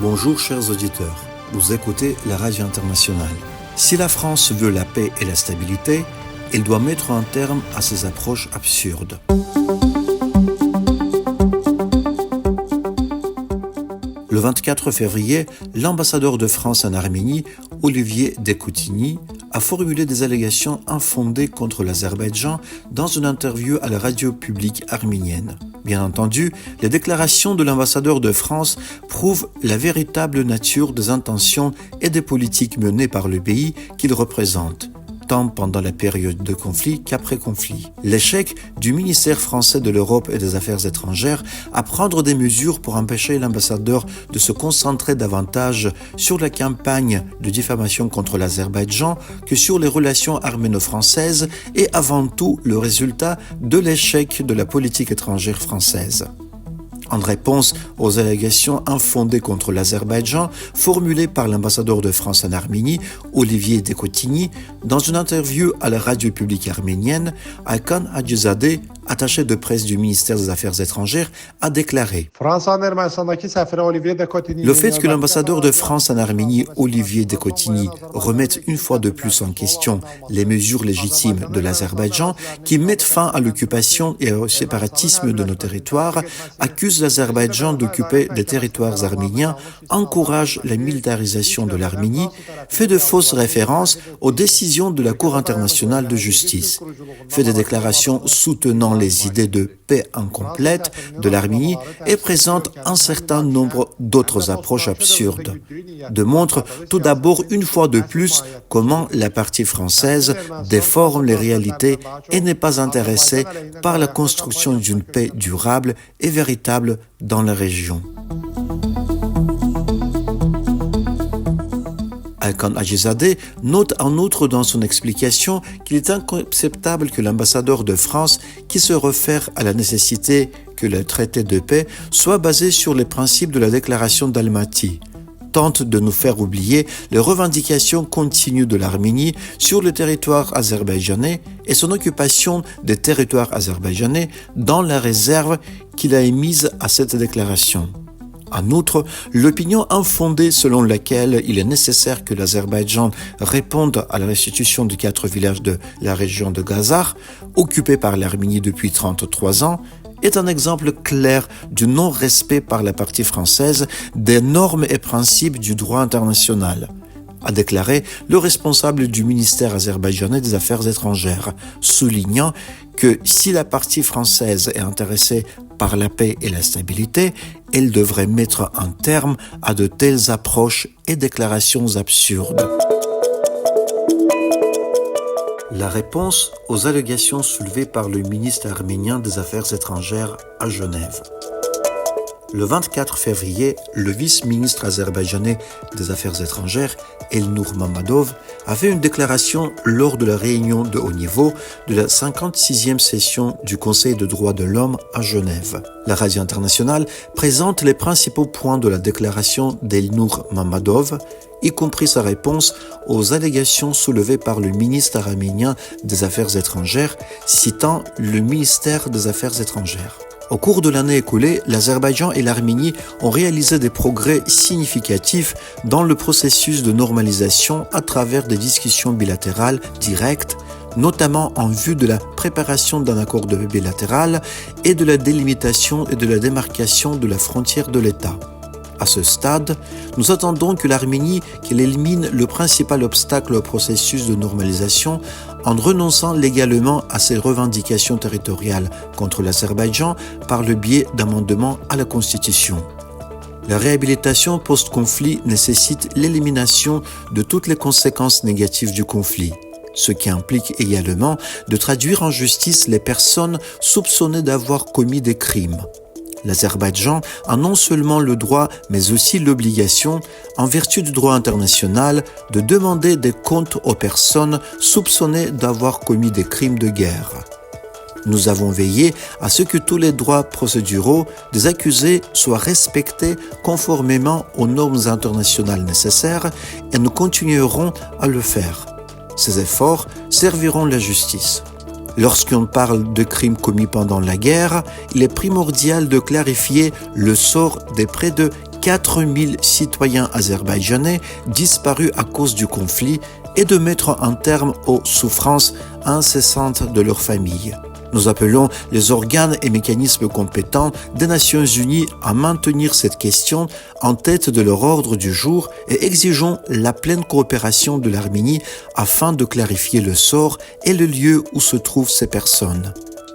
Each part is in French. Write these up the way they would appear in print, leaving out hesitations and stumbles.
Bonjour chers auditeurs, vous écoutez la radio internationale. Si la France veut la paix et la stabilité, elle doit mettre un terme à ces approches absurdes. Le 24 février, l'ambassadeur de France en Arménie, Olivier de Cotigny, a formulé des allégations infondées contre l'Azerbaïdjan dans une interview à la radio publique arménienne. Bien entendu, les déclarations de l'ambassadeur de France prouvent la véritable nature des intentions et des politiques menées par le pays qu'il représente, tant pendant la période de conflit qu'après conflit. L'échec du ministère français de l'Europe et des Affaires étrangères à prendre des mesures pour empêcher l'ambassadeur de se concentrer davantage sur la campagne de diffamation contre l'Azerbaïdjan que sur les relations arméno-françaises est avant tout le résultat de l'échec de la politique étrangère française. En réponse aux allégations infondées contre l'Azerbaïdjan formulées par l'ambassadeur de France en Arménie, Olivier de Cotigny, dans une interview à la radio publique arménienne, Hakan Hacızadeh, attaché de presse du ministère des Affaires étrangères, a déclaré « Le fait que l'ambassadeur de France en Arménie, Olivier de Cotigny, remette une fois de plus en question les mesures légitimes de l'Azerbaïdjan qui mettent fin à l'occupation et au séparatisme de nos territoires, accuse l'Azerbaïdjan d'occuper des territoires arméniens, encourage la militarisation de l'Arménie, fait de fausses références aux décisions de la Cour internationale de justice, fait des déclarations soutenant les idées de paix incomplète de l'Arménie et présente un certain nombre d'autres approches absurdes. Démontre tout d'abord une fois de plus comment la partie française déforme les réalités et n'est pas intéressée par la construction d'une paix durable et véritable dans la région. Hakan Hacızadeh note en outre dans son explication qu'il est inacceptable que l'ambassadeur de France, qui se réfère à la nécessité que le traité de paix soit basé sur les principes de la déclaration d'Almaty, tente de nous faire oublier les revendications continues de l'Arménie sur le territoire azerbaïdjanais et son occupation des territoires azerbaïdjanais dans la réserve qu'il a émise à cette déclaration. En outre, l'opinion infondée selon laquelle il est nécessaire que l'Azerbaïdjan réponde à la restitution de 4 villages de la région de Gazar, occupés par l'Arménie depuis 33 ans, est un exemple clair du non-respect par la partie française des normes et principes du droit international, a déclaré le responsable du ministère azerbaïdjanais des Affaires étrangères, soulignant que si la partie française est intéressée par la paix et la stabilité, elle devrait mettre un terme à de telles approches et déclarations absurdes. La réponse aux allégations soulevées par le ministre arménien des Affaires étrangères à Genève. Le 24 février, le vice-ministre azerbaïdjanais des Affaires étrangères, Elnur Mammadov, a fait une déclaration lors de la réunion de haut niveau de la 56e session du Conseil des droits de l'homme à Genève. La radio internationale présente les principaux points de la déclaration d'Elnur Mammadov, y compris sa réponse aux allégations soulevées par le ministre arménien des Affaires étrangères, citant le ministère des Affaires étrangères. Au cours de l'année écoulée, l'Azerbaïdjan et l'Arménie ont réalisé des progrès significatifs dans le processus de normalisation à travers des discussions bilatérales directes, notamment en vue de la préparation d'un accord de paix bilatéral et de la délimitation et de la démarcation de la frontière de l'État. À ce stade, nous attendons que l'Arménie élimine le principal obstacle au processus de normalisation en renonçant légalement à ses revendications territoriales contre l'Azerbaïdjan par le biais d'amendements à la Constitution. La réhabilitation post-conflit nécessite l'élimination de toutes les conséquences négatives du conflit, ce qui implique également de traduire en justice les personnes soupçonnées d'avoir commis des crimes. L'Azerbaïdjan a non seulement le droit, mais aussi l'obligation, en vertu du droit international, de demander des comptes aux personnes soupçonnées d'avoir commis des crimes de guerre. Nous avons veillé à ce que tous les droits procéduraux des accusés soient respectés conformément aux normes internationales nécessaires et nous continuerons à le faire. Ces efforts serviront la justice. Lorsqu'on parle de crimes commis pendant la guerre, il est primordial de clarifier le sort des près de 4000 citoyens azerbaïdjanais disparus à cause du conflit et de mettre un terme aux souffrances incessantes de leurs familles. Nous appelons les organes et mécanismes compétents des Nations Unies à maintenir cette question en tête de leur ordre du jour et exigeons la pleine coopération de l'Arménie afin de clarifier le sort et le lieu où se trouvent ces personnes.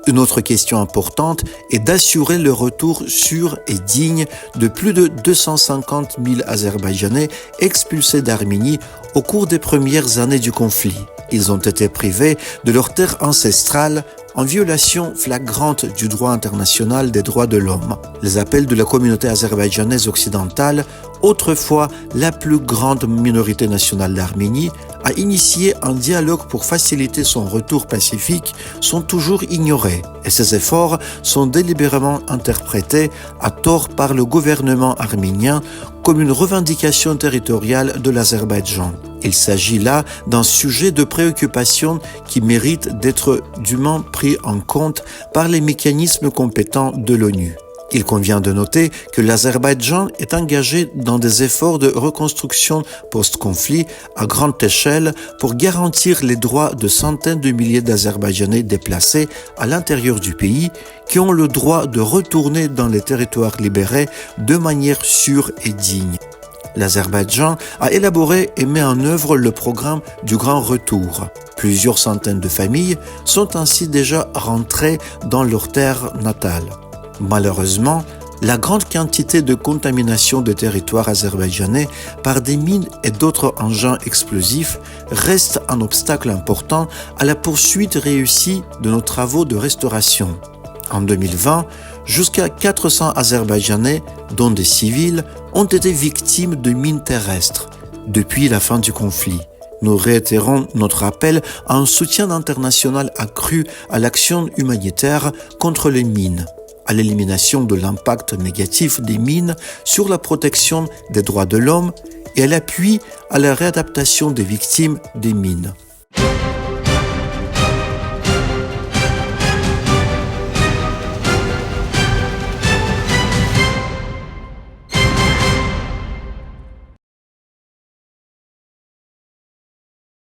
Une autre question importante est d'assurer le retour sûr et digne de plus de 250 000 Azerbaïdjanais expulsés d'Arménie au cours des premières années du conflit. Ils ont été privés de leur terre ancestrale en violation flagrante du droit international des droits de l'homme. Les appels de la communauté azerbaïdjanaise occidentale, autrefois la plus grande minorité nationale d'Arménie, à initier un dialogue pour faciliter son retour pacifique sont toujours ignorés et ces efforts sont délibérément interprétés à tort par le gouvernement arménien comme une revendication territoriale de l'Azerbaïdjan. Il s'agit là d'un sujet de préoccupation qui mérite d'être dûment pris en compte par les mécanismes compétents de l'ONU. Il convient de noter que l'Azerbaïdjan est engagé dans des efforts de reconstruction post-conflit à grande échelle pour garantir les droits de centaines de milliers d'Azerbaïdjanais déplacés à l'intérieur du pays qui ont le droit de retourner dans les territoires libérés de manière sûre et digne. L'Azerbaïdjan a élaboré et met en œuvre le programme du Grand Retour. Plusieurs centaines de familles sont ainsi déjà rentrées dans leur terre natale. Malheureusement, la grande quantité de contamination des territoires azerbaïdjanais par des mines et d'autres engins explosifs reste un obstacle important à la poursuite réussie de nos travaux de restauration. En 2020, jusqu'à 400 Azerbaïdjanais, dont des civils, ont été victimes de mines terrestres depuis la fin du conflit. Nous réitérons notre appel à un soutien international accru à l'action humanitaire contre les mines, à l'élimination de l'impact négatif des mines sur la protection des droits de l'homme et à l'appui à la réadaptation des victimes des mines.